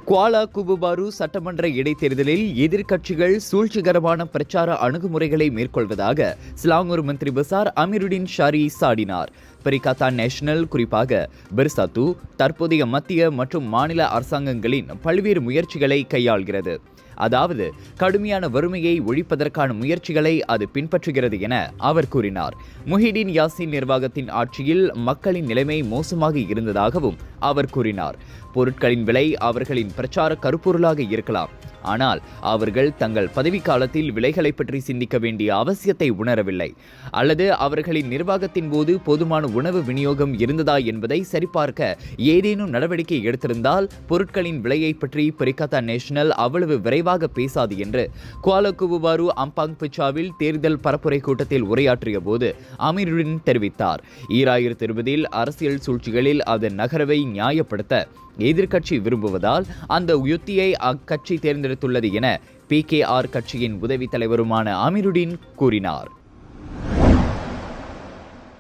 Kuala குபுபாரு சட்டமன்ற இடைத்தேர்தலில் எதிர்க்கட்சிகள் சூழ்ச்சிகரமான பிரச்சார அணுகுமுறைகளை மேற்கொள்வதாக ஸ்லாங்கூர் மந்திரி பசார் அமீருடின் ஷாரி சாடினார். பரிகாத்தான் நேஷனல், குறிப்பாக பெர்சாத்து, தற்போதைய மத்திய மற்றும் மாநில அரசாங்கங்களின் பல்வேறு முயற்சிகளை கையாள்கிறது. அதாவது கடுமையான வறுமையை ஒழிப்பதற்கான முயற்சிகளை அது பின்பற்றுகிறது என அவர் கூறினார். முஹிடின் யாசின் நிர்வாகத்தின் ஆட்சியில் மக்களின் நிலைமை மோசமாக இருந்ததாகவும் அவர் கூறினார். பொருட்களின் விலை அவர்களின் பிரச்சார கருப்பொருளாக இருக்கலாம், ஆனால் அவர்கள் தங்கள் பதவிக்காலத்தில் விலைகளை பற்றி சிந்திக்க வேண்டிய அவசியத்தை உணரவில்லை, அல்லது அவர்களின் நிர்வாகத்தின் போது போதுமான உணவு விநியோகம் இருந்ததா என்பதை சரிபார்க்க ஏதேனும் நடவடிக்கை எடுத்திருந்தால் பொருட்களின் விலையை பற்றி பரிகாத்தான் நேஷனல் அவ்வளவு விரைவாக பேசாது என்று குவாலா குபுபாரு அம்பாங் பிச்சாவில் தேர்தல் பரப்புரை கூட்டத்தில் உரையாற்றிய போது அமீருடின் தெரிவித்தார். 2020 அரசியல் சூழ்ச்சிகளில் அதன் நகரவை நியாயப்படுத்த எதிர்க்கட்சி விரும்புவதால் அந்த யுத்தியை அக்கட்சி தேர்ந்தெடுத்துள்ளது என PKR கட்சியின் உதவி தலைவருமான அமீருடின் கூறினார்.